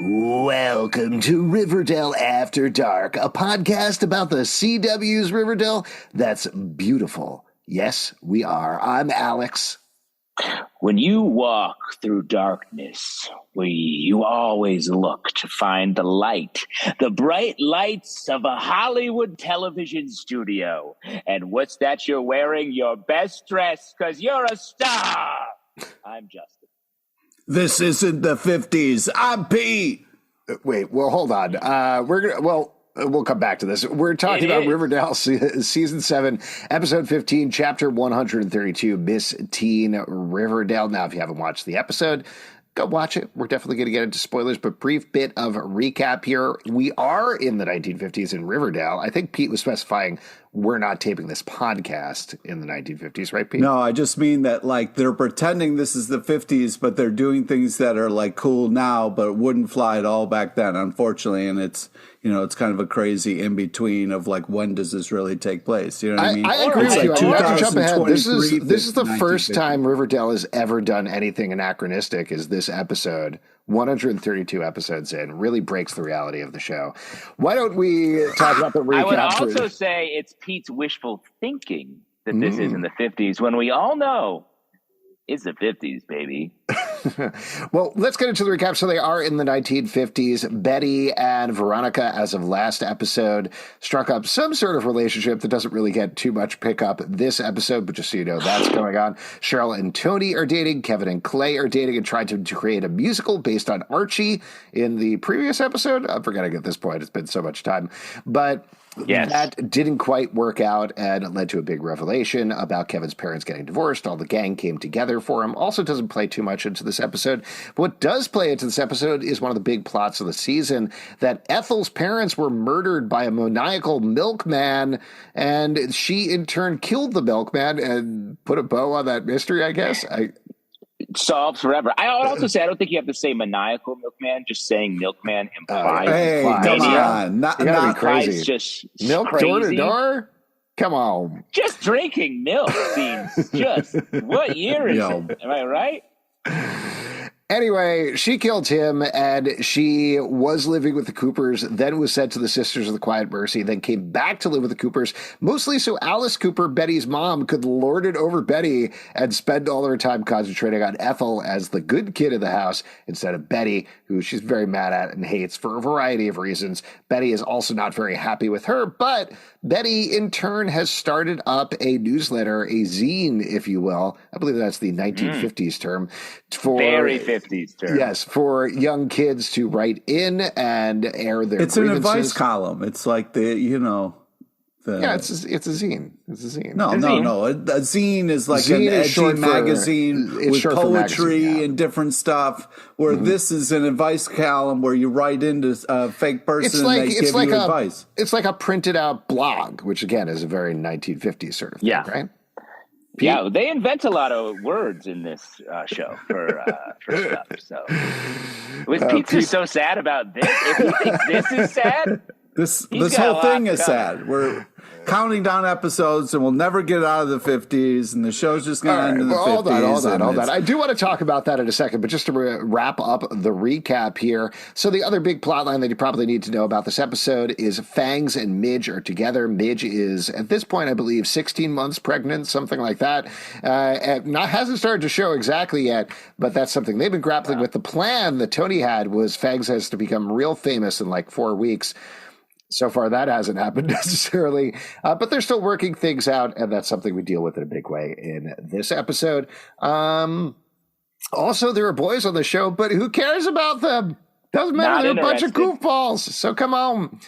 Welcome to Riverdale After Dark, a podcast about the CW's Riverdale that's beautiful. Yes, we are. I'm Alex. When you walk through darkness, you always look to find the light, the bright lights of a Hollywood television studio. And what's that you're wearing? Your best dress, because you're a star. I'm Justin. This isn't the 50s. I'm Pete. Wait, well, hold on. We'll come back to this. We're talking about Riverdale Season 7, Episode 15, Chapter 132, Miss Teen Riverdale. Now, if you haven't watched the episode, go watch it. We're definitely going to get into spoilers, but brief bit of recap here. We are in the 1950s in Riverdale. I think Pete was specifying we're not taping this podcast in the 1950s, right, Pete? No, I just mean that, like, they're pretending this is the 50s, but they're doing things that are, like, cool now, but wouldn't fly at all back then, unfortunately. And it's, you know, it's kind of a crazy in-between of, like, when does this really take place? You know what I mean? I agree with you. I have to jump ahead. This is the first 1950. time Riverdale has ever done anything anachronistic is this episode. 132 episodes in, really breaks the reality of the show. Why don't we talk about the recap? I would also say it's Pete's wishful thinking that this is in the 50s when we all know it's the 50s, baby. Well, let's get into the recap. So they are in the 1950s. Betty and Veronica, as of last episode, struck up some sort of relationship that doesn't really get too much pickup this episode, but just so you know, that's going on. Cheryl and Tony are dating. Kevin and Clay are dating and tried to create a musical based on Archie in the previous episode. I'm forgetting at this point. It's been so much time. But yes, that didn't quite work out, and it led to a big revelation about Kevin's parents getting divorced. All the gang came together for him. Also doesn't play too much into this episode. But what does play into this episode is one of the big plots of the season, that Ethel's parents were murdered by a maniacal milkman, and she in turn killed the milkman and put a bow on that mystery, I guess. Solved forever. I would also say I don't think you have to say maniacal milkman. Just saying milkman implies. Hey, come on. Not crazy. Just milk crazy. door to door? Come on. Just drinking milk seems just what year is it? Am I right? Anyway, she killed him, and she was living with the Coopers, then was sent to the Sisters of the Quiet Mercy, then came back to live with the Coopers, mostly so Alice Cooper, Betty's mom, could lord it over Betty and spend all her time concentrating on Ethel as the good kid of the house instead of Betty, who she's very mad at and hates for a variety of reasons. Betty is also not very happy with her, but Betty, in turn, has started up a newsletter, a zine, if you will. I believe that's the 1950s term. Very 50s term. Yes, for young kids to write in and air their It's grievances. an advice column. It's like it's a zine. It's a zine. No. A zine is like Zine an is edgy magazine with poetry magazine, and different stuff, where this is an advice column where you write into a fake person and they give you advice. It's like a printed out blog, which again is a very 1950s sort of thing, right? Pete? Yeah, they invent a lot of words in this show for stuff. So, was Pete so sad about this? If he thinks this is sad, this whole thing is sad. We're counting down episodes, and we'll never get out of the 50s, and the show's just going to end in the 50s. Hold on. I do want to talk about that in a second, but just to wrap up the recap here. So the other big plot line that you probably need to know about this episode is Fangs and Midge are together. Midge is, at this point, I believe, 16 months pregnant, something like that. Hasn't started to show exactly yet, but that's something they've been grappling with. The plan that Tony had was Fangs has to become real famous in like 4 weeks. So far, that hasn't happened necessarily, but they're still working things out, and that's something we deal with in a big way in this episode. Also, there are boys on the show, but who cares about them? Doesn't matter. They're a bunch of goofballs, so come on.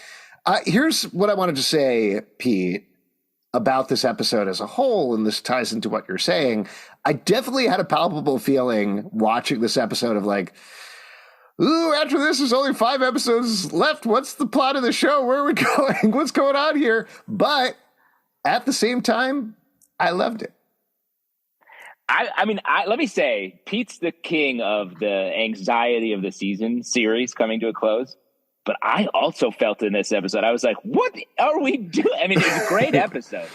Here's what I wanted to say, Pete, about this episode as a whole, and this ties into what you're saying, I definitely had a palpable feeling watching this episode of like, ooh, after this, there's only 5 episodes left. What's the plot of the show? Where are we going? What's going on here? But at the same time, I loved it. I mean, let me say, Pete's the king of the anxiety of the season series coming to a close. But I also felt in this episode, I was like, what are we doing? I mean, it's a great episode.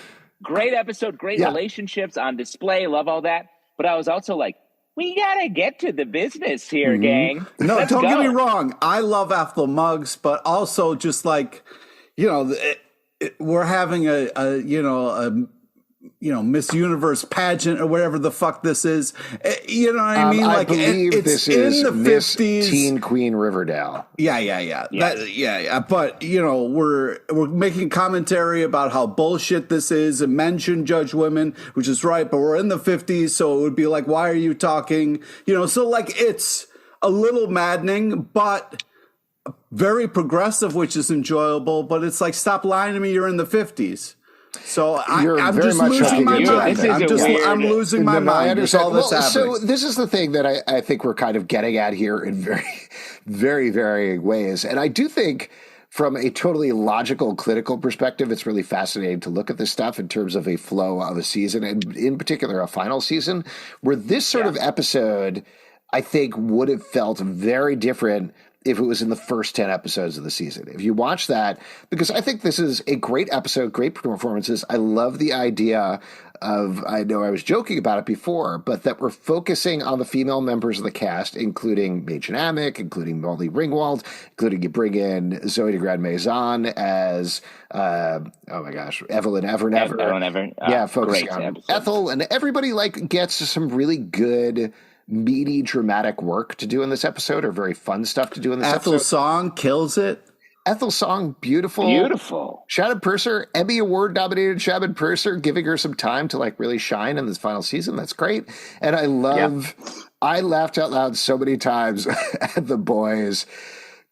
Great episode, great relationships on display, love all that. But I was also like, we got to get to the business here, gang. No, Let's don't go. get me wrong. I love Ethel Muggs, but also just like, you know, we're having a Miss Universe pageant or whatever the fuck this is. You know what I mean? Like, I believe it's this is in the Miss 50s. Teen Queen Riverdale. Yeah. But you know, we're making commentary about how bullshit this is, and men shouldn't judge women, which is right. But we're in the 50s, so it would be like, why are you talking? You know, so like it's a little maddening, but very progressive, which is enjoyable. But it's like, stop lying to me. You're in the 50s. So I'm very just much losing my hooking mind. into I'm losing my mind. It's all that's happening. So this is the thing that I think we're kind of getting at here in very, very varying ways. And I do think from a totally logical, clinical perspective, it's really fascinating to look at this stuff in terms of a flow of a season, and in particular a final season, where this sort of episode, I think, would have felt very different if it was in the first 10 episodes of the season. If you watch that, because I think this is a great episode, great performances. I love the idea of, I know I was joking about it before, but that we're focusing on the female members of the cast, including Machen Amick, including Molly Ringwald, including you bring in Zoe de Grand Maison as, Evelyn Evernever. Focusing on episode. Ethel, and everybody like gets some really good, meaty, dramatic work to do in this episode, or very fun stuff to do in this episode. Ethel's song kills it. Ethel's song, beautiful. Shannon Purser, Emmy Award nominated Shannon Purser, giving her some time to like really shine in this final season. That's great. And I laughed out loud so many times at the boys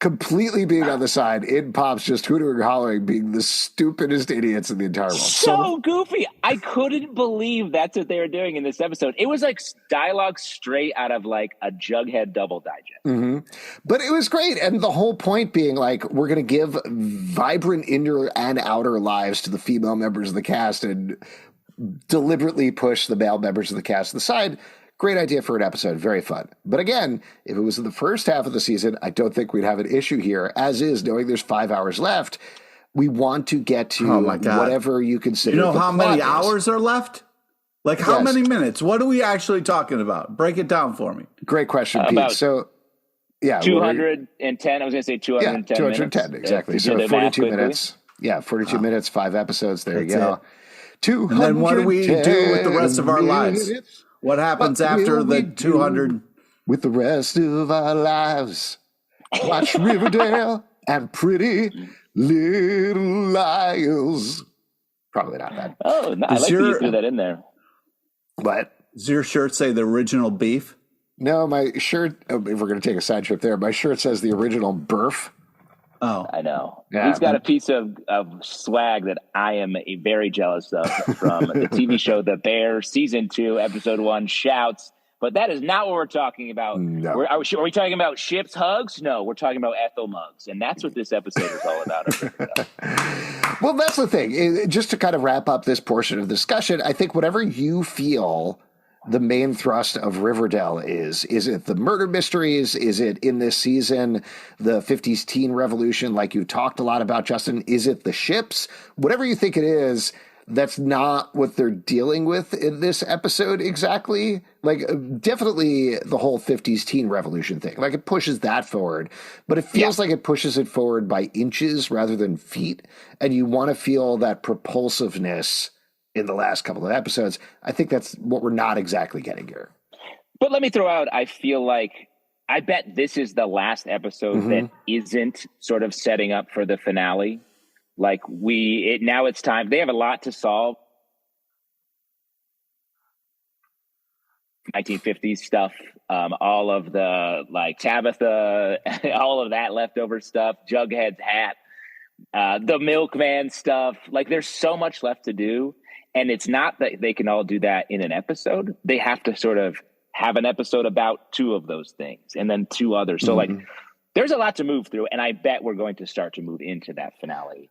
completely being on the side in Pops, just hooting and hollering, being the stupidest idiots in the entire world. So goofy. I couldn't believe that's what they were doing in this episode. It was like dialogue straight out of like a Jughead Double Digest. Mm-hmm. But it was great. And the whole point being like, we're going to give vibrant inner and outer lives to the female members of the cast and deliberately push the male members of the cast to the side. Great idea for an episode. Very fun. But again, if it was in the first half of the season, I don't think we'd have an issue here. As is, knowing there's 5 hours left, we want to get to whatever you consider. You know how many hours are left? Like how many minutes? What are we actually talking about? Break it down for me. Great question, Pete. So, 210. I was going to say 210. Yeah, 210, minutes. Exactly. So 42 minutes. Yeah, 42 minutes, 5 episodes. There you go. 210. And then what do we do with the rest of our lives? What happens after the 200? With the rest of our lives, watch Riverdale and Pretty Little Liars. Probably not that. Oh, no, I like that you threw that in there. What? Does your shirt say the original beef? No, my shirt, if we're going to take a side trip there, my shirt says the original Burf. Oh, I know. Yeah. He's got a piece of swag that I am very jealous of from the TV show The Bear, Season 2, Episode 1, Shouts. But that is not what we're talking about. No. Are we talking about ships hugs? No, we're talking about Ethel Muggs. And that's what this episode is all about. Well, that's the thing. Just to kind of wrap up this portion of the discussion, I think whatever you feel the main thrust of Riverdale is it the murder mysteries? Is it in this season the 50s teen revolution like you talked a lot about, Justin? Is it the ships? Whatever you think it is, that's not what they're dealing with in this episode exactly. Like, definitely the whole 50s teen revolution thing. Like, it pushes that forward, but it feels like it pushes it forward by inches rather than feet. And you want to feel that propulsiveness in the last couple of episodes. I think that's what we're not exactly getting here. But let me throw out, I feel like, I bet this is the last episode that isn't sort of setting up for the finale. Like now it's time. They have a lot to solve. 1950s stuff, all of the like Tabitha, all of that leftover stuff, Jughead's hat. The milkman stuff. Like, there's so much left to do. And it's not that they can all do that in an episode. They have to sort of have an episode about two of those things and then two others. So, like, there's a lot to move through. And I bet we're going to start to move into that finale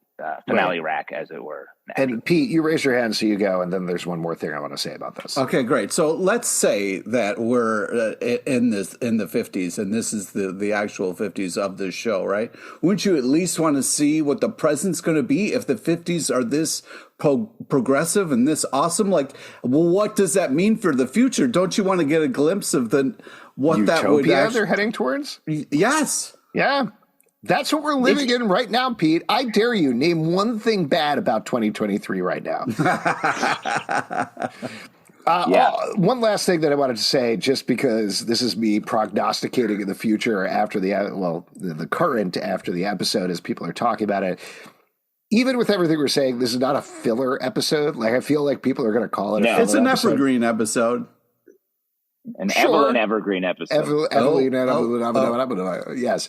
rack, as it were. And Pete, you raise your hand, so you go, and then there's one more thing I want to say about this. Okay, great. So let's say that we're in the 50s, and this is the actual 50s of this show, right? Wouldn't you at least want to see what the present's going to be if the 50s are this progressive and this awesome? Like, well, what does that mean for the future? Don't you want to get a glimpse of what Utopia that would actually... they're heading towards? Yes. Yeah. That's what we're living in right now, Pete. I dare you, name one thing bad about 2023 right now. One last thing that I wanted to say, just because this is me prognosticating in the future after the current after the episode as people are talking about it. Even with everything we're saying, this is not a filler episode. Like, I feel like people are going to call it a filler It's an episode. evergreen episode. An Evelyn Evergreen episode. Yes.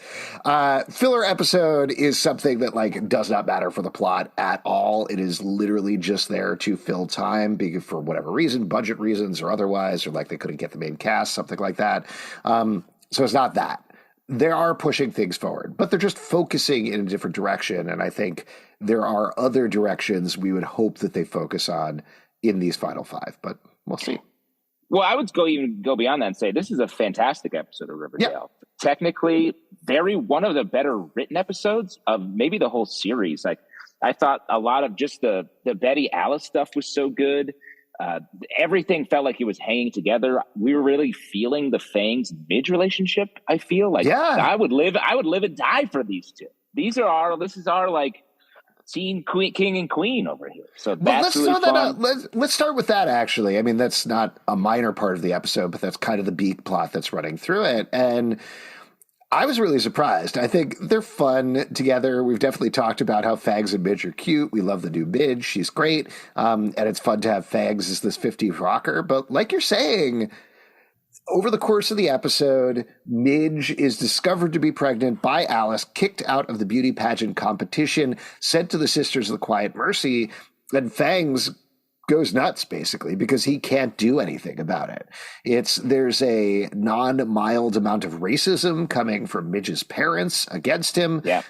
Filler episode is something that, like, does not matter for the plot at all. It is literally just there to fill time for whatever reason, budget reasons or otherwise, or like they couldn't get the main cast, something like that. So it's not that. They are pushing things forward, but they're just focusing in a different direction. And I think there are other directions we would hope that they focus on in these final five, but we'll see. Well, I would go beyond that and say this is a fantastic episode of Riverdale. Yeah. Technically, one of the better written episodes of maybe the whole series. Like, I thought a lot of just the Betty Alice stuff was so good. Everything felt like it was hanging together. We were really feeling the Fangs Midge relationship. I feel like I would live and die for these two. This is our like Teen King and Queen over here. So that's really fun. Let's start with that, actually. I mean, that's not a minor part of the episode, but that's kind of the beak plot that's running through it. And I was really surprised. I think they're fun together. We've definitely talked about how Fags and Midge are cute. We love the new Midge. She's great. And it's fun to have Fags as this 50s rocker. But like you're saying, over the course of the episode, Midge is discovered to be pregnant by Alice, kicked out of the beauty pageant competition, sent to the Sisters of the Quiet Mercy, and Fangs goes nuts, basically, because he can't do anything about it. There's a non-mild amount of racism coming from Midge's parents against him. Yeah.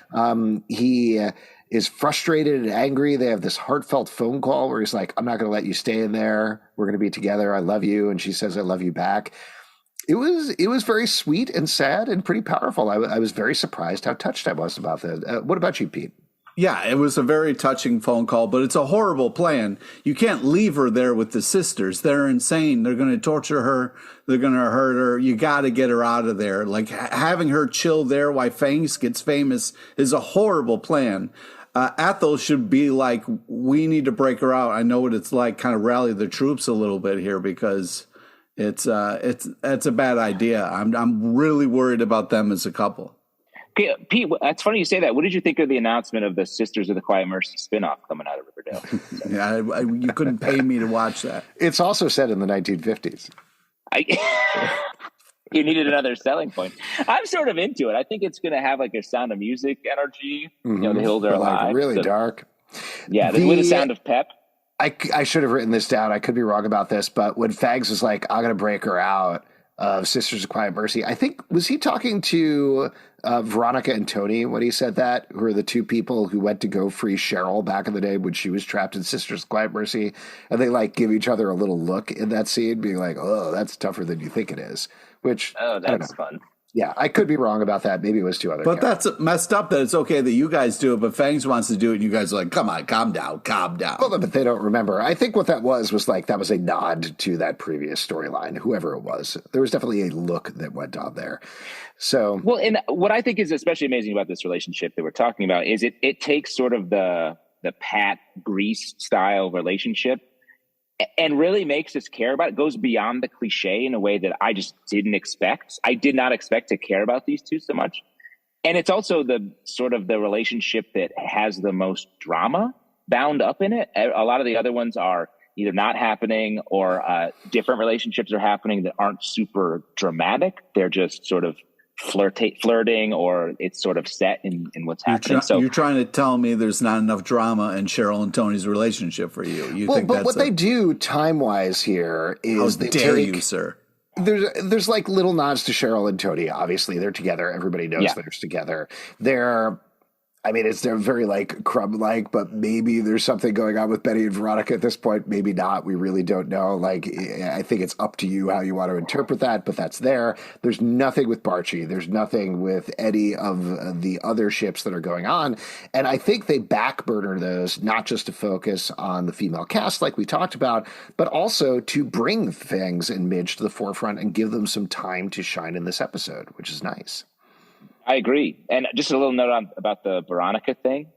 He is frustrated and angry. They have this heartfelt phone call where he's like, I'm not going to let you stay in there. We're going to be together. I love you. And she says, I love you back. It was very sweet and sad and pretty powerful. I was very surprised how touched I was about that. What about you, Pete? Yeah, it was a very touching phone call, but it's a horrible plan. You can't leave her there with the sisters. They're insane. They're going to torture her. They're going to hurt her. You got to get her out of there. Like, having her chill there while Fangs gets famous is a horrible plan. Ethel should be like, we need to break her out. I know what it's like, kind of rally the troops a little bit here, because it's a bad idea. I'm really worried about them as a couple. Okay, Pete, that's funny you say that. What did you think of the announcement of the Sisters of the Quiet Mercy spinoff coming out of Riverdale? Yeah, you couldn't pay me to watch that. It's also set in the 1950s. You needed another selling point. I'm sort of into it. I think it's going to have like a Sound of Music energy. Mm-hmm. You know, the hills are alive. Like really dark. Yeah, with a sound of pep. I should have written this down. I could be wrong about this, but when Fags was like, I'm going to break her out of Sisters of Quiet Mercy, I think, was he talking to Veronica and Tony when he said that, who are the two people who went to go free Cheryl back in the day when she was trapped in Sisters of Quiet Mercy? And they like give each other a little look in that scene, being like, oh, that's tougher than you think it is. Which, that's fun. Yeah, I could be wrong about that. Maybe it was two other characters. That's messed up that it's okay that you guys do it, but Fangs wants to do it, and you guys are like, come on, calm down. Well, but they don't remember. I think what that was like, that was a nod to that previous storyline, whoever it was. There was definitely a look that went on there. So, well, and what I think is especially amazing about this relationship that we're talking about is it takes sort of the Pat Grease style relationship and really makes us care about it. Goes beyond the cliche in a way that I just didn't expect. I did not expect to care about these two so much. And it's also the sort of the relationship that has the most drama bound up in it. A lot of the other ones are either not happening or different relationships are happening that aren't super dramatic. They're just sort of flirting, or it's sort of set in what's happening. So you're trying to tell me there's not enough drama in Cheryl and Tony's relationship for you. You think but that's what they do time-wise here is how dare you, sir? There's like little nods to Cheryl and Tony. Obviously, they're together. Everybody knows they're together. They're very like Crumb-like, but maybe there's something going on with Betty and Veronica at this point. Maybe not. We really don't know. Like, I think it's up to you how you want to interpret that, but that's there. There's nothing with Barchi. There's nothing with any of the other ships that are going on. And I think they backburner those, not just to focus on the female cast like we talked about, but also to bring Fangs and Midge to the forefront and give them some time to shine in this episode, which is nice. I agree. And just a little note about the Veronica thing.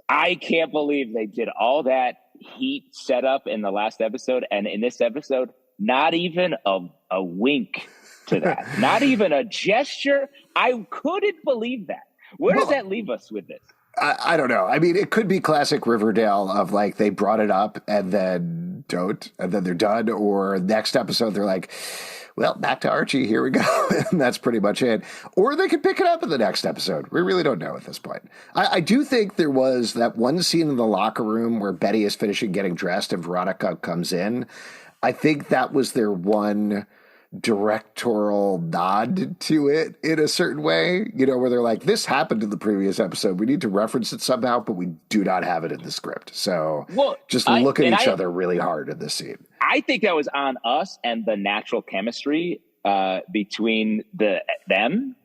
I can't believe they did all that heat setup in the last episode. And in this episode, not even a wink to that. Not even a gesture. I couldn't believe that. Where does that leave us with this? I don't know. I mean, it could be classic Riverdale of like they brought it up and then don't, and then they're done. Or next episode, they're like, well, back to Archie, here we go. And that's pretty much it. Or they could pick it up in the next episode. We really don't know at this point. I do think there was that one scene in the locker room where Betty is finishing getting dressed and Veronica comes in. I think that was their one directorial nod to it in a certain way, where they're like, this happened in the previous episode. We need to reference it somehow, but we do not have it in the script. So look at each other really hard in this scene. I think that was on us and the natural chemistry between them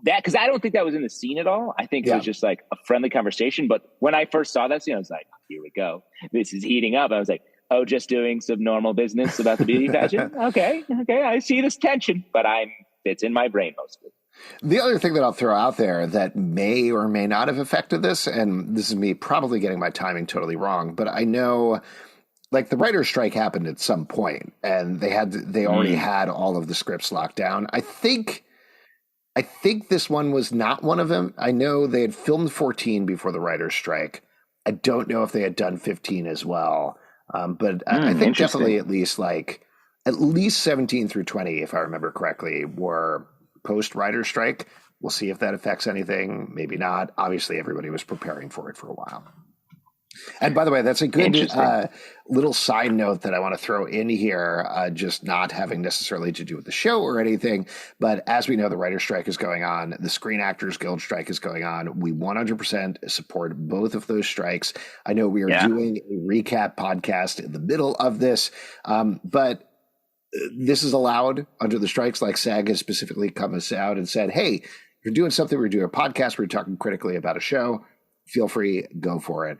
because I don't think that was in the scene at all. I think it was just like a friendly conversation. But when I first saw that scene, I was like, here we go. This is heating up. I was like, oh, just doing some normal business about the beauty pageant? Okay, I see this tension, but it's in my brain mostly. The other thing that I'll throw out there that may or may not have affected this, and this is me probably getting my timing totally wrong, but I know like the writer's strike happened at some point and they already had all of the scripts locked down. I think this one was not one of them. I know they had filmed 14 before the writer's strike. I don't know if they had done 15 as well. But I think definitely at least 17 through 20, if I remember correctly, were post-writer's strike. We'll see if that affects anything. Maybe not. Obviously, everybody was preparing for it for a while. And by the way, that's a good little side note that I want to throw in here, just not having necessarily to do with the show or anything. But as we know, the writer's strike is going on. The Screen Actors Guild strike is going on. We 100% support both of those strikes. I know we are doing a recap podcast in the middle of this, but this is allowed under the strikes. Like SAG has specifically come out and said, hey, you're doing something. We're doing a podcast. We're talking critically about a show. Feel free, go for it.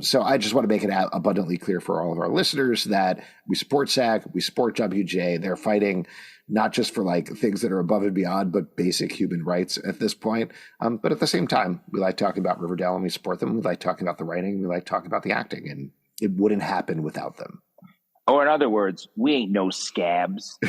So I just want to make it abundantly clear for all of our listeners that we support SAG, we support WJ. They're fighting not just for like things that are above and beyond, but basic human rights at this point. But at the same time, we like talking about Riverdale and we support them. We like talking about the writing. We like talking about the acting, and it wouldn't happen without them. Or in other words, we ain't no scabs.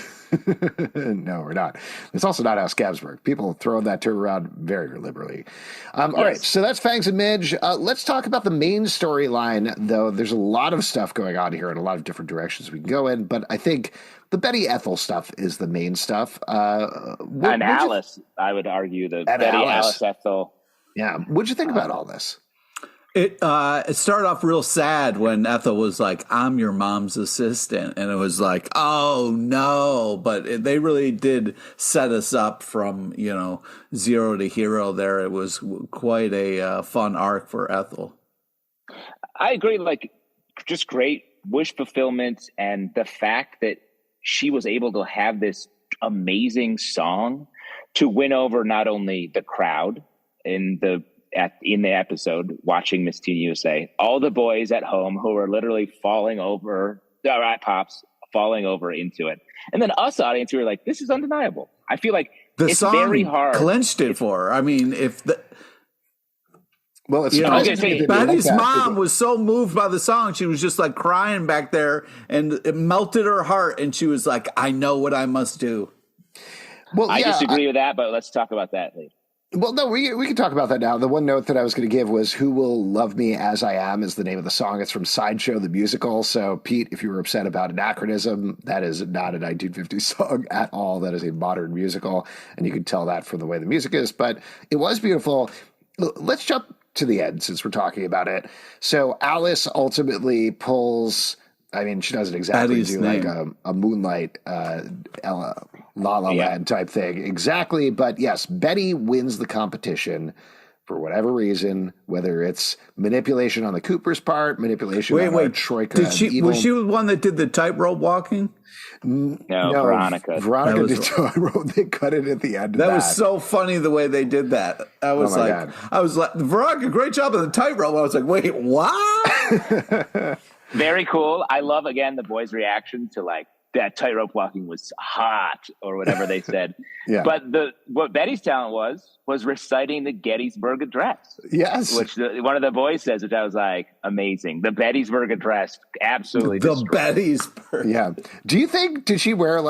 No, we're not. It's also not how scabs work. People throw that term around very liberally. All right, so that's Fangs and Midge. Let's talk about the main storyline, though. There's a lot of stuff going on here in a lot of different directions we can go in, but I think the Betty Ethel stuff is the main stuff. And Alice, I would argue, the Betty, Alice, Ethel. Yeah. What'd you think about all this? It started off real sad when Ethel was like, I'm your mom's assistant. And it was like, oh, no. But they really did set us up from, zero to hero there. It was quite a fun arc for Ethel. I agree. Like, just great wish fulfillment. And the fact that she was able to have this amazing song to win over not only the crowd in the episode watching Miss Teen USA, all the boys at home who are literally falling over, pops falling over into it, and then us audience who are like, this is undeniable. I feel like the it's song very hard. Clinched it for her. I mean, if the it's Betty's mom was so moved by the song, she was just like crying back there, and it melted her heart, and she was like, I know what I must do. Well, I disagree with that, but let's talk about that later. Well, no, we can talk about that now. The one note that I was going to give was "Who Will Love Me As I Am" is the name of the song. It's from Sideshow the Musical. So, Pete, if you were upset about anachronism, that is not a 1950s song at all. That is a modern musical, and you can tell that from the way the music is. But it was beautiful. Let's jump to the end since we're talking about it. So, Alice ultimately pulls. I mean, she doesn't exactly Betty's do name. like a Moonlight Ella, La La Land type thing. Exactly. But yes, Betty wins the competition for whatever reason, whether it's manipulation on the Cooper's part, manipulation on Troika. Was she the one that did the tightrope walking? No, Veronica. Veronica did tightrope. They cut it at the end of that. That was so funny the way they did that. I was like, Veronica, great job on the tightrope. I was like, wait, what? Very cool. I love, again, the boys' reaction to like that tightrope walking was hot or whatever they said. Yeah. But what Betty's talent was reciting the Gettysburg Address. Yes. Which one of the boys says, which I was like, amazing. The Gettysburg Address, absolutely. The Gettysburg. Yeah. Do you think, did she wear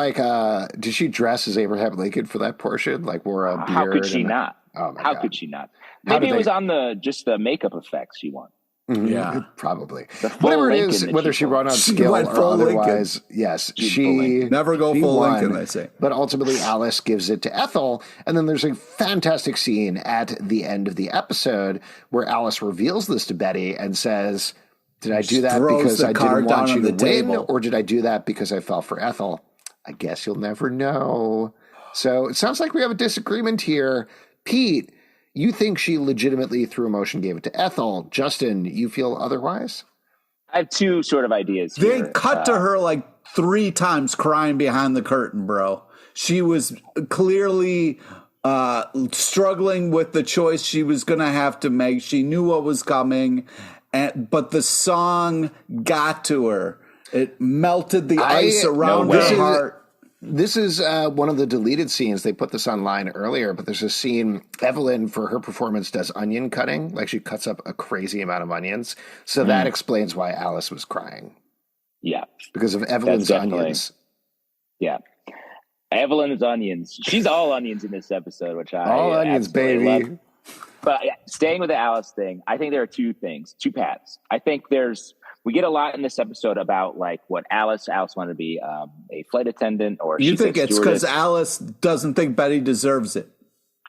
did she dress as Abraham Lincoln for that portion? Like wore a beard? How could she not? Oh my How God. could she not? Maybe it was on just the makeup effects she wanted. Mm-hmm. Yeah, probably. Whatever it is, whether she run on skill or otherwise, Lincoln. yes, she never go full won, Lincoln. I say, but ultimately Alice gives it to Ethel, and then there's a fantastic scene at the end of the episode where Alice reveals this to Betty and says, "Did I do that because I didn't want you to win, or did I do that because I fell for Ethel? I guess you'll never know." So it sounds like we have a disagreement here, Pete. You think she legitimately, through emotion, gave it to Ethel. Justin, you feel otherwise? I have two sort of ideas here. They cut to her like 3 times crying behind the curtain, bro. She was clearly struggling with the choice she was going to have to make. She knew what was coming, but the song got to her. It melted the ice around her heart. This is one of the deleted scenes. They put this online earlier, but there's a scene, Evelyn, for her performance, does onion cutting. Like she cuts up a crazy amount of onions. So that explains why Alice was crying. Yeah. Because of Evelyn's onions. Yeah. Evelyn's onions. She's all onions in this episode, which I all onions, baby. Love. But staying with the Alice thing, I think there are two paths. I think we get a lot in this episode about like what Alice wanted to be a flight attendant, or you think it's because Alice doesn't think Betty deserves it.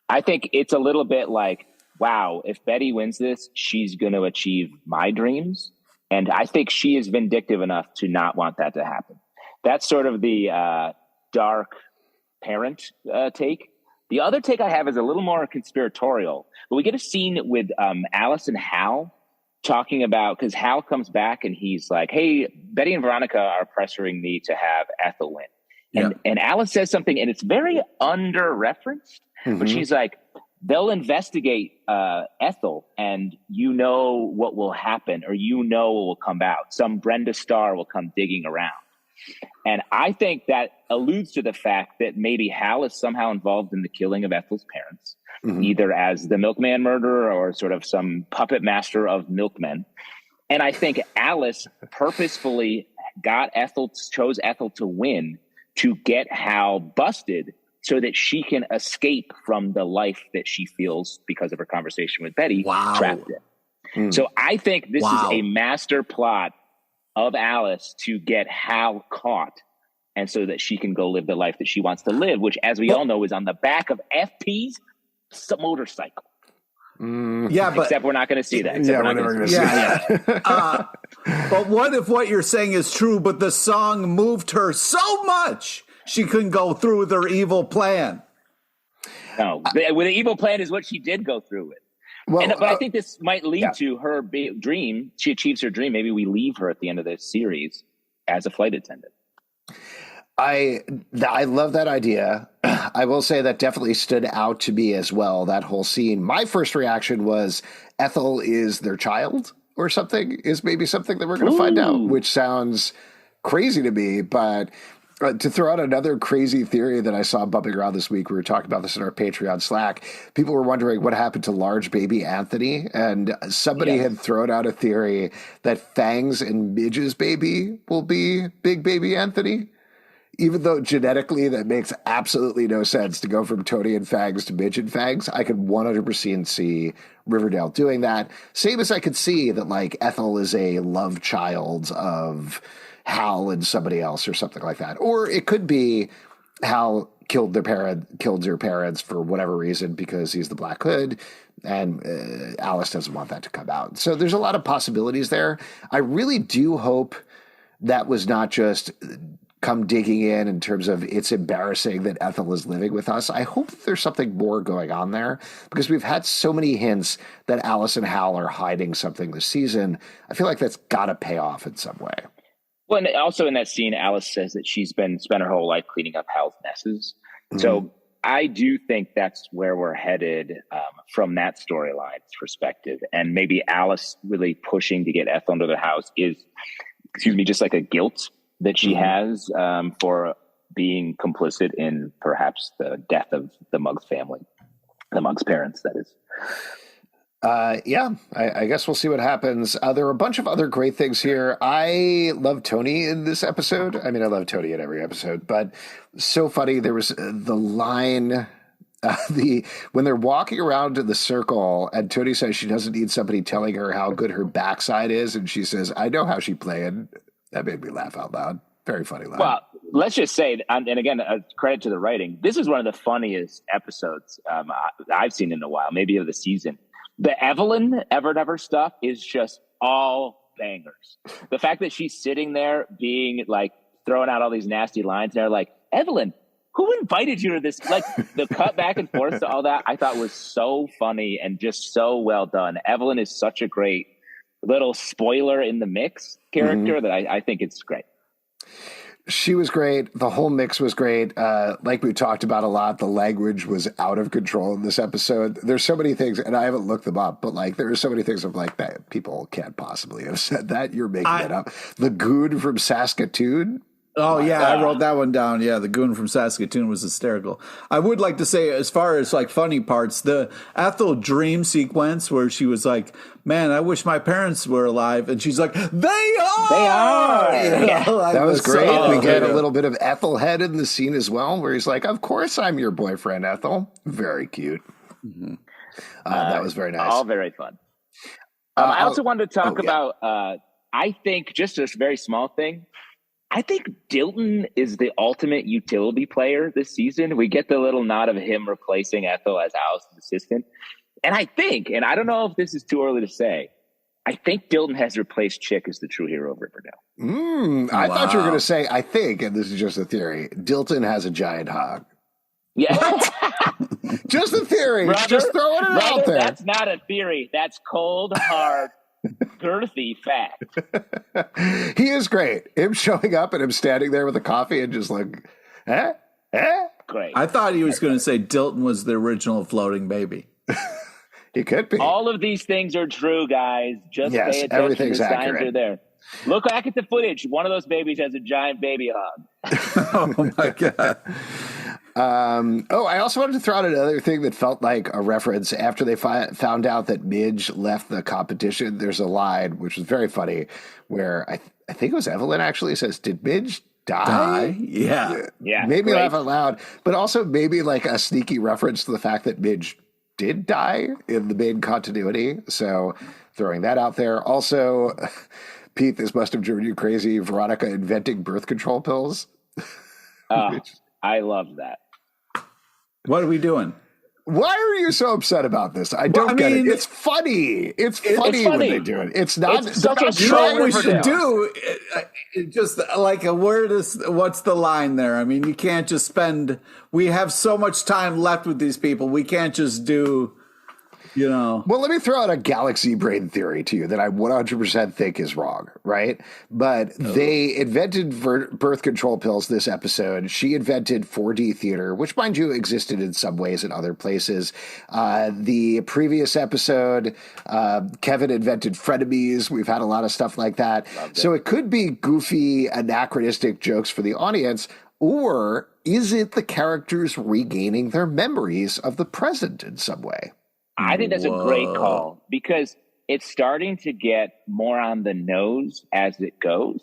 I think it's a little bit like, wow, if Betty wins this, she's going to achieve my dreams. And I think she is vindictive enough to not want that to happen. That's sort of the dark parent take. The other take I have is a little more conspiratorial. But we get a scene with Alice and Hal talking about, because Hal comes back and he's like, hey, Betty and Veronica are pressuring me to have Ethel win. And Alice says something, and it's very under-referenced, but she's like, they'll investigate Ethel, and you know what will happen, or you know what will come out. Some Brenda Starr will come digging around. And I think that alludes to the fact that maybe Hal is somehow involved in the killing of Ethel's parents, either as the milkman murderer or sort of some puppet master of milkmen. And I think Alice purposefully chose Ethel to win to get Hal busted so that she can escape from the life that she feels because of her conversation with Betty trapped in. So I think this is a master plot of Alice to get Hal caught, and so that she can go live the life that she wants to live, which, as we all know, is on the back of FP's motorcycle. Except we're not going to see that. We're never going to see that. But what if what you're saying is true, but the song moved her so much she couldn't go through with her evil plan? No, with the evil plan is what she did go through with. Well, but I think this might lead to her dream. She achieves her dream. Maybe we leave her at the end of this series as a flight attendant. I love that idea. I will say that definitely stood out to me as well, that whole scene. My first reaction was Ethel is their child or something, is maybe something that we're going to find out, which sounds crazy to me. But to throw out another crazy theory that I saw bumping around this week, we were talking about this in our Patreon Slack. People were wondering what happened to large baby Anthony. And somebody had thrown out a theory that Fangs and Midge's baby will be big baby Anthony. even though genetically that makes absolutely no sense to go from Tony and Fags to Midge and Fags, I could 100% see Riverdale doing that. Same as I could see that like Ethel is a love child of Hal and somebody else or something like that. Or it could be Hal killed her parents for whatever reason because he's the Black Hood, and Alice doesn't want that to come out. So there's a lot of possibilities there. I really do hope that was not just come digging in terms of it's embarrassing that Ethel is living with us. I hope that there's something more going on there because we've had so many hints that Alice and Hal are hiding something this season. I feel like that's got to pay off in some way. Well, and also in that scene, Alice says that she's spent her whole life cleaning up Hal's messes. Mm-hmm. So I do think that's where we're headed from that storyline's perspective. And maybe Alice really pushing to get Ethel into the house is, just like a guilt that she has for being complicit in perhaps the death of the Muggs family, the Muggs parents, that is. I guess we'll see what happens. There are a bunch of other great things here. I love Tony in this episode. I mean, I love Tony in every episode, but so funny. There was the line, when they're walking around in the circle and Tony says she doesn't need somebody telling her how good her backside is. And she says, I know how she played. That made me laugh out loud. Very funny line. Well, let's just say, and again, credit to the writing. This is one of the funniest episodes I've seen in a while, maybe of the season. The Evelyn Ever Never stuff is just all bangers. The fact that she's sitting there being like throwing out all these nasty lines, and they're like, Evelyn, who invited you to this? Like the cut back and forth to all that, I thought was so funny and just so well done. Evelyn is such a great little spoiler in the mix character that I think it's great. She was great. The whole mix was great. Like we talked about a lot, the language was out of control in this episode. There's so many things, and I haven't looked them up, but like there are so many things of like that people can't possibly have said that. You're making it up. The goon from Saskatoon. Oh, yeah, I wrote that one down. Yeah, the goon from Saskatoon was hysterical. I would like to say, as far as like funny parts, the Ethel dream sequence where she was like, man, I wish my parents were alive. And she's like, they are! They are! Yeah. That was great. We get a little bit of Ethel head in the scene as well, where he's like, of course I'm your boyfriend, Ethel. Very cute. Mm-hmm. That was very nice. All very fun. I also wanted to talk about, I think, just a very small thing, I think Dilton is the ultimate utility player this season. We get the little nod of him replacing Ethel as Alice's assistant. And I think, and I don't know if this is too early to say, I think Dilton has replaced Chick as the true hero of Riverdale. I thought you were going to say, I think, and this is just a theory, Dilton has a giant hog. Yeah. Just a theory. Brother, just throwing it out there. That's not a theory. That's cold, hard, girthy fact. He is great. Him showing up and him standing there with a coffee and just like, Great. I thought he was going to say Dilton was the original floating baby. He could be. All of these things are true, guys. Just pay attention. Everything's the signs accurate. are there. Look back at the footage. One of those babies has a giant baby hog. Oh my God. I also wanted to throw out another thing that felt like a reference. After they found out that Midge left the competition, there's a line, which was very funny, where I think it was Evelyn actually says, did Midge die? Yeah. Made me laugh out loud, but also maybe like a sneaky reference to the fact that Midge did die in the main continuity. So throwing that out there. Also, Pete, this must have driven you crazy. Veronica inventing birth control pills. I love that. What are we doing? Why are you so upset about this? I don't get it. It's funny. It's funny when they do it. It's not. It's such a you know what we should do? Just like what's the line there? I mean, you can't just spend. We have so much time left with these people. We can't just do. Well, let me throw out a galaxy brain theory to you that I 100% think is wrong, right? But they invented birth control pills this episode. She invented 4D theater, which, mind you, existed in some ways in other places. The previous episode, Kevin invented frenemies. We've had a lot of stuff like that. So it could be goofy, anachronistic jokes for the audience, or is it the characters regaining their memories of the present in some way? I think that's a great call because it's starting to get more on the nose as it goes.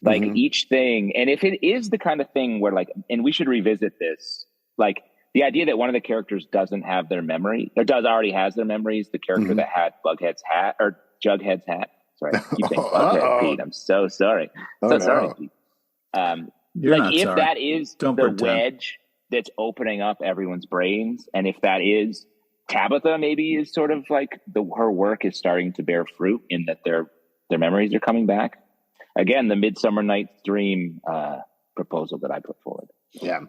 Like each thing, and if it is the kind of thing where like, and we should revisit this, like the idea that one of the characters doesn't have their memory, or already has their memories, the character that had Bughead's hat, or Jughead's hat. Sorry, I keep saying Bughead, Pete. I'm so sorry. Sorry, Pete. You're like not if sorry. that is Don't the pretend. wedge that's opening up everyone's brains, and if that is Tabitha, maybe is sort of like her work is starting to bear fruit in that their memories are coming back. Again, the Midsummer Night's Dream proposal that I put forward. Yeah.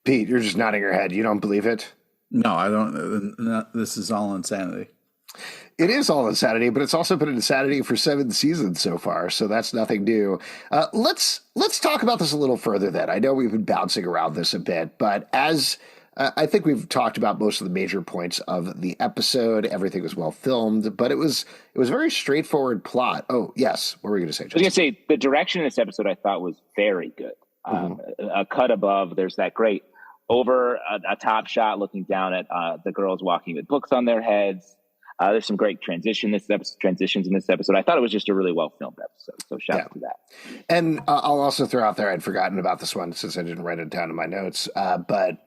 Pete, you're just nodding your head. You don't believe it? No, I don't. No, this is all insanity. It is all insanity, but it's also been insanity for 7 seasons so far, so that's nothing new. Let's talk about this a little further then. I know we've been bouncing around this a bit, but as I think we've talked about most of the major points of the episode. Everything was well filmed, but it was a very straightforward plot. Oh, yes. What were we going to say, Justin? I was going to say, the direction in this episode I thought was very good. A cut above, there's that great over a top shot looking down at the girls walking with books on their heads. There's some great transitions in this episode. I thought it was just a really well filmed episode. So shout out to that. And I'll also throw out there, I'd forgotten about this one since I didn't write it down in my notes, but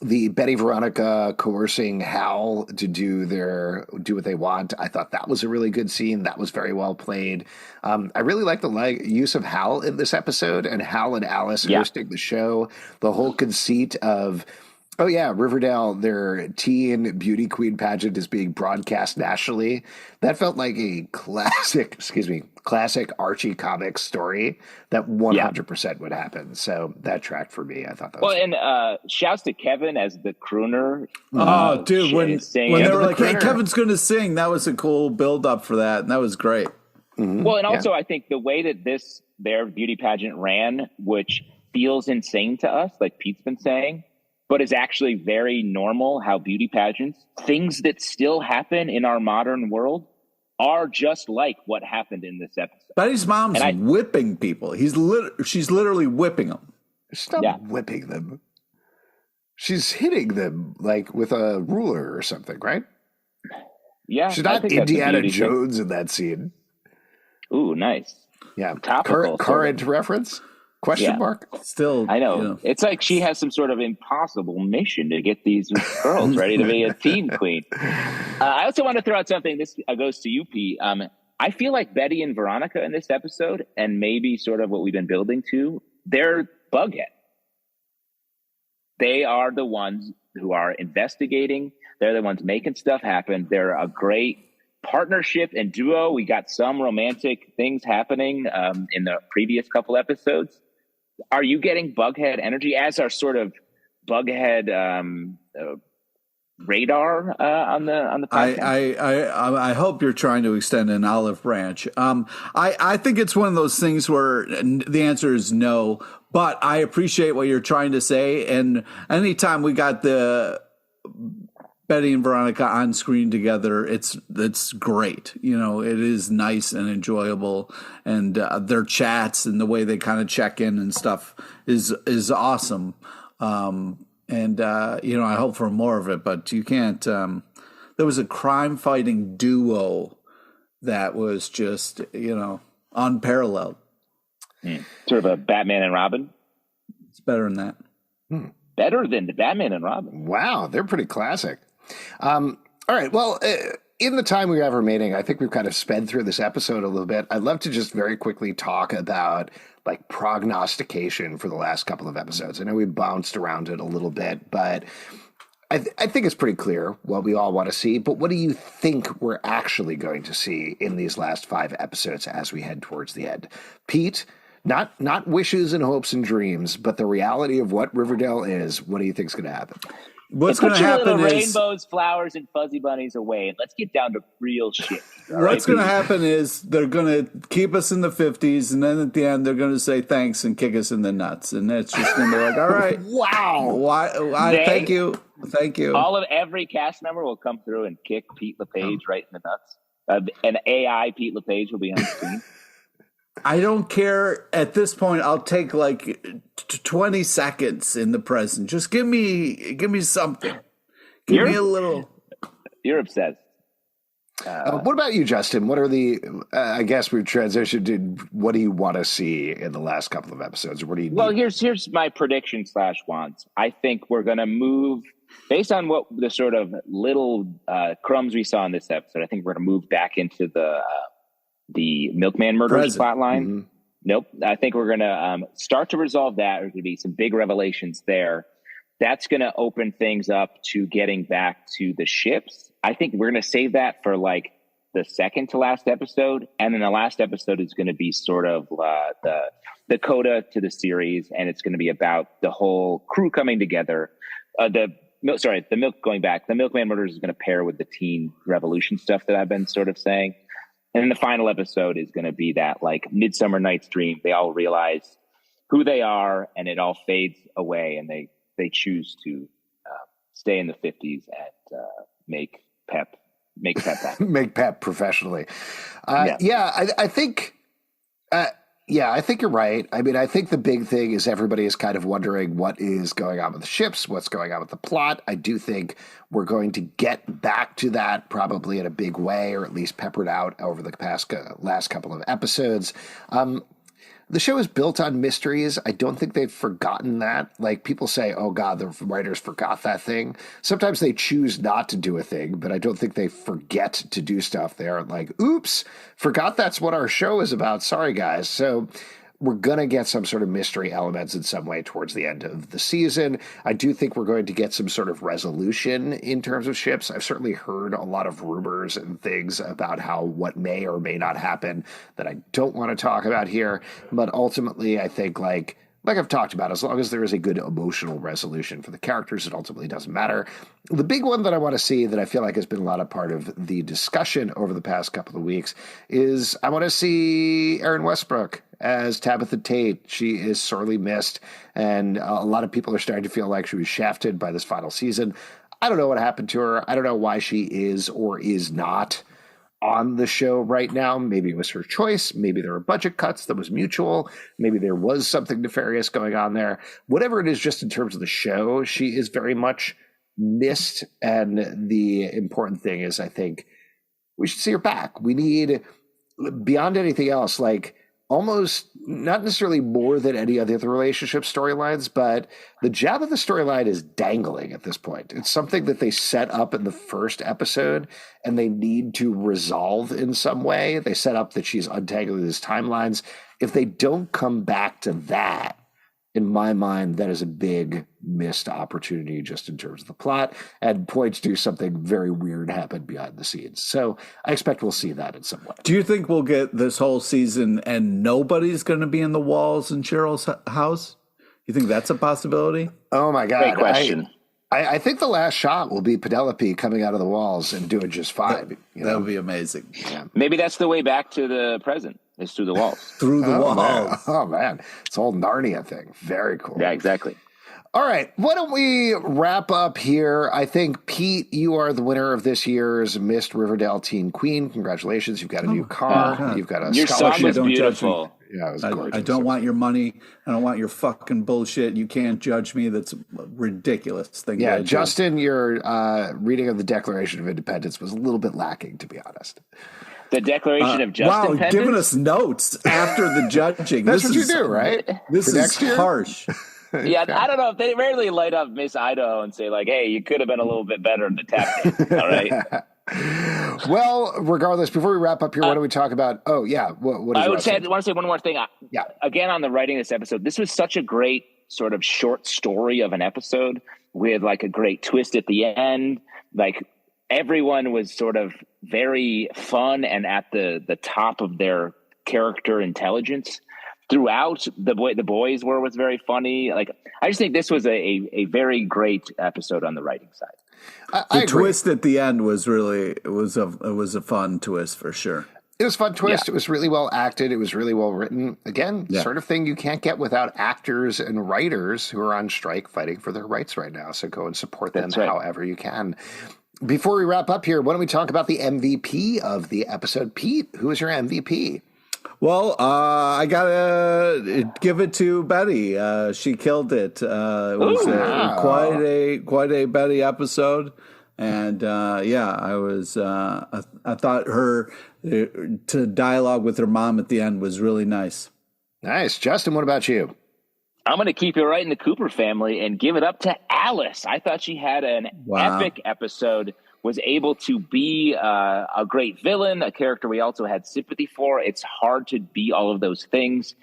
the Betty Veronica coercing Hal to do what they want. I thought that was a really good scene. That was very well played. I really like the use of Hal in this episode, and Hal and Alice hosting the show. The whole conceit of, oh yeah, Riverdale, their teen beauty queen pageant is being broadcast nationally. That felt like a classic Archie comics story that 100% would happen. So that tracked for me. I thought that was and shouts to Kevin as the crooner. Oh, dude, when they were like, crooner. hey, Kevin's going to sing, that was a cool build up for that. And that was great. Well, and also I think the way that their beauty pageant ran, which feels insane to us, like Pete's been saying, but is actually very normal, how beauty pageants, things that still happen in our modern world, are just like what happened in this episode. Betty's mom's whipping people. She's literally whipping them. She's not whipping them. She's hitting them like with a ruler or something, right? Yeah. She's not Indiana Jones in that scene. Ooh, nice. Yeah. Topical. Current reference? Question mark? Still, I know. It's like she has some sort of impossible mission to get these girls ready to be a teen queen. I also want to throw out something. This goes to you, Pete. I feel like Betty and Veronica in this episode, and maybe sort of what we've been building to, they're Bughead. They are the ones who are investigating. They're the ones making stuff happen. They're a great partnership and duo. We got some romantic things happening in the previous couple episodes. Are you getting Bughead energy as our sort of Bughead radar on the podcast? I hope you're trying to extend an olive branch. I think it's one of those things where the answer is no, but I appreciate what you're trying to say. And anytime we got the Betty and Veronica on screen together, it's great. You know, it is nice and enjoyable, and their chats and the way they kind of check in and stuff is awesome. I hope for more of it, but you can't. There was a crime fighting duo that was just unparalleled. Sort of a Batman and Robin. It's better than that. Better than the Batman and Robin. Wow, they're pretty classic. All right. Well, in the time we have remaining, I think we've kind of sped through this episode a little bit. I'd love to just very quickly talk about like prognostication for the last couple of episodes. I know we bounced around it a little bit, but I think it's pretty clear what we all want to see. But what do you think we're actually going to see in these last 5 episodes as we head towards the end? Pete, not wishes and hopes and dreams, but the reality of what Riverdale is. What do you think is going to happen? What's going to happen is rainbows, flowers, and fuzzy bunnies away, and let's get down to real shit. What's going to happen is they're going to keep us in the 50s, and then at the end they're going to say thanks and kick us in the nuts, and it's just going to be like, all right, wow, thank you. Every cast member will come through and kick Pete LePage right in the nuts. An AI Pete LePage will be on the screen. I don't care at this point. I'll take like 20 seconds in the present. Just give me something. Give me a little. You're obsessed. What about you, Justin? What are I guess we've transitioned to what do you want to see in the last couple of episodes? Or what do you Well, here's my prediction / wants. I think we're going to move, based on what the sort of little crumbs we saw in this episode, I think we're going to move back into the Milkman murders plot line. Mm-hmm. Nope. I think we're going to start to resolve that. There's going to be some big revelations there. That's going to open things up to getting back to the ships. I think we're going to save that for like the second to last episode. And then the last episode is going to be sort of the coda to the series. And it's going to be about the whole crew coming together. The Milkman murders is going to pair with the teen revolution stuff that I've been sort of saying. And then the final episode is going to be that like Midsummer Night's Dream. They all realize who they are and it all fades away and they choose to stay in the 50s and make Pep happen. Make Pep professionally. I think you're right. I mean, I think the big thing is everybody is kind of wondering what is going on with the ships, what's going on with the plot. I do think we're going to get back to that probably in a big way, or at least peppered out over the last couple of episodes. The show is built on mysteries. I don't think they've forgotten that. Like, people say, oh, God, the writers forgot that thing. Sometimes they choose not to do a thing, but I don't think they forget to do stuff. They aren't like, oops, forgot that's what our show is about. Sorry, guys. So we're going to get some sort of mystery elements in some way towards the end of the season. I do think we're going to get some sort of resolution in terms of ships. I've certainly heard a lot of rumors and things about what may or may not happen that I don't want to talk about here. But ultimately, I think like I've talked about, as long as there is a good emotional resolution for the characters, it ultimately doesn't matter. The big one that I want to see that I feel like has been a lot of part of the discussion over the past couple of weeks is I want to see Erin Westbrook as Tabitha Tate. She is sorely missed, and a lot of people are starting to feel like she was shafted by this final season. I don't know what happened to her. I don't know why she is or is not on the show right now. Maybe it was her choice. Maybe there were budget cuts that was mutual. Maybe there was something nefarious going on there. Whatever it is, just in terms of the show, she is very much missed. And the important thing is, I think we should see her back. We need, beyond anything else, like almost not necessarily more than any other relationship storylines, but the jab of the storyline is dangling at this point. It's something that they set up in the first episode and they need to resolve in some way. They set up that she's untangling these timelines. If they don't come back to that, in my mind, that is a big missed opportunity just in terms of the plot and points to something very weird happened behind the scenes. So I expect we'll see that in some way. Do you think we'll get this whole season and nobody's going to be in the walls in Cheryl's house? You think that's a possibility? Oh, my God. Great question. I think the last shot will be Penelope coming out of the walls and doing just fine. That would be amazing. Yeah. Maybe that's the way back to the present. Is through the walls. Through the walls. Man. Oh, man. It's a whole Narnia thing. Very cool. Yeah, exactly. All right. Why don't we wrap up here? I think, Pete, you are the winner of this year's Miss Riverdale Teen Queen. Congratulations. You've got a new car. You've got a Your scholarship. song was beautiful. Yeah, it was gorgeous. I don't want your money. I don't want your fucking bullshit. You can't judge me. That's a ridiculous thing. Yeah, Justin, your reading of the Declaration of Independence was a little bit lacking, to be honest. The Declaration of Justin. Wow, giving us notes after the judging. That's what you do, right? This For is next year? harsh. Yeah, I don't know if they rarely light up Miss Idaho and say like, "Hey, you could have been a little bit better in the tap dance." All right. Well, regardless, before we wrap up here, why don't we talk about? Oh, yeah. What is I want to say one more thing. Yeah. Again, on the writing of this episode, this was such a great sort of short story of an episode with like a great twist at the end. Like everyone was sort of very fun and at the top of their character intelligence throughout. The boys was very funny. Like I just think this was a very great episode on the writing side. I the agree. Twist at the end was really it was a fun twist for sure. It was a fun twist. Yeah. It was really well acted. It was really well written. Again, sort of thing you can't get without actors and writers who are on strike fighting for their rights right now. So go and support them however you can. Before we wrap up here, why don't we talk about the MVP of the episode? Pete, who is your MVP? Well, I gotta give it to Betty. She killed it. It was quite a Betty episode, And I was I thought her to dialogue with her mom at the end was really nice. Nice. Justin, what about you? I'm going to keep it right in the Cooper family and give it up to Alice. I thought she had an epic episode, was able to be a great villain, a character we also had sympathy for. It's hard to be all of those things.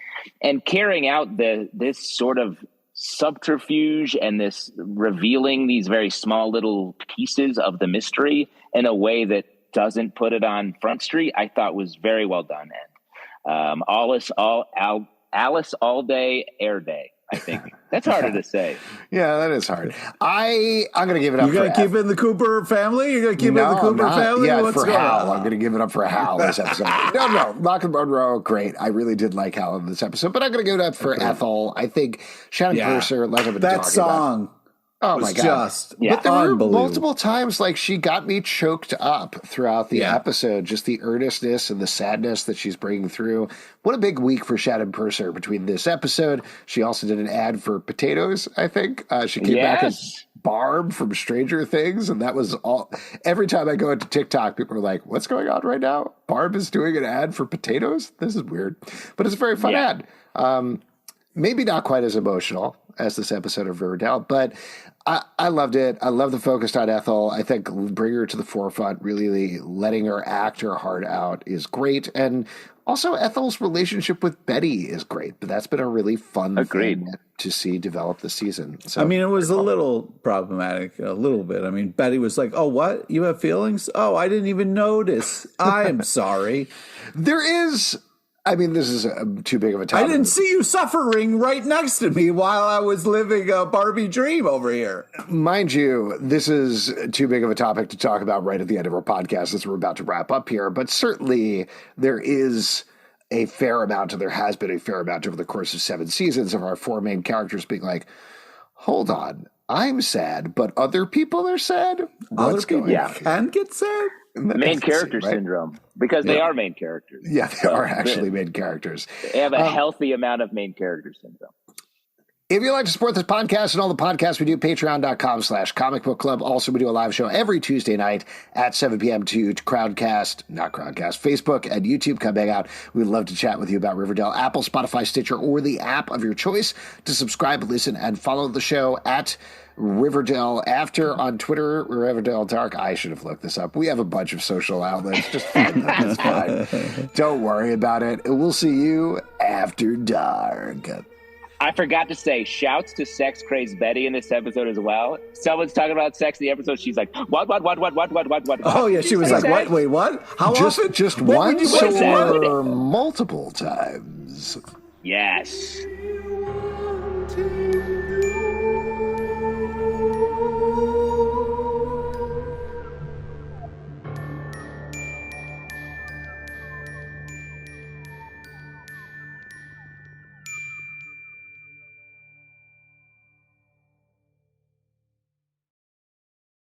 And carrying out this sort of subterfuge and this revealing these very small little pieces of the mystery in a way that doesn't put it on Front Street, I thought was very well done. And Alice all day, air day. I think that's harder to say. Yeah, that is hard. I'm going to give it up. You're going to keep it in the Cooper family? You're going to keep it in the Cooper family? Yeah, What's for going Hal. on? I'm going to give it up for Hal this episode. No, Malcolm Monroe, great. I really did like Hal in this episode, but I'm going to give it up for Ethel. I think Shannon Purser, like I've been talking that song. About. Oh my God. But there were multiple times like she got me choked up throughout the episode, just the earnestness and the sadness that she's bringing through. What a big week for Shannon Purser between this episode. She also did an ad for potatoes, I think. She came back as Barb from Stranger Things, and that was all. Every time I go into TikTok, people are like, what's going on right now? Barb is doing an ad for potatoes? This is weird. But it's a very fun ad. Maybe not quite as emotional as this episode of Riverdale, but I loved it. I love the focus on Ethel. I think bringing her to the forefront, really letting her act her heart out is great. And also Ethel's relationship with Betty is great, but that's been a really fun thing to see develop this season. So, I mean, it was a little problematic, a little bit. I mean, Betty was like, oh, what? You have feelings? Oh, I didn't even notice. I'm sorry. This is too big of a topic. I didn't see you suffering right next to me while I was living a Barbie dream over here. Mind you, this is too big of a topic to talk about right at the end of our podcast as we're about to wrap up here. But certainly there has been a fair amount over the course of 7 seasons of our 4 main characters being like, hold on, I'm sad, but other people are sad? Other people can get sad? Main character syndrome, because they are main characters. Yeah, they are actually main characters. They have a healthy amount of main character syndrome. If you'd like to support this podcast and all the podcasts we do, patreon.com/comic book club. Also, we do a live show every Tuesday night at 7 p.m. to Facebook and YouTube. Come hang out. We'd love to chat with you about Riverdale, Apple, Spotify, Stitcher, or the app of your choice. To subscribe, listen, and follow the show at Riverdale After on Twitter, Riverdale Dark. I should have looked this up. We have a bunch of social outlets. Just find them. It's fine. Don't worry about it. We'll see you after dark. I forgot to say, shouts to sex crazed Betty in this episode as well. Someone's talking about sex in the episode. She's like, what? Oh, yeah. She was like, what? Wait, what? How often? Just once or multiple times? Yes.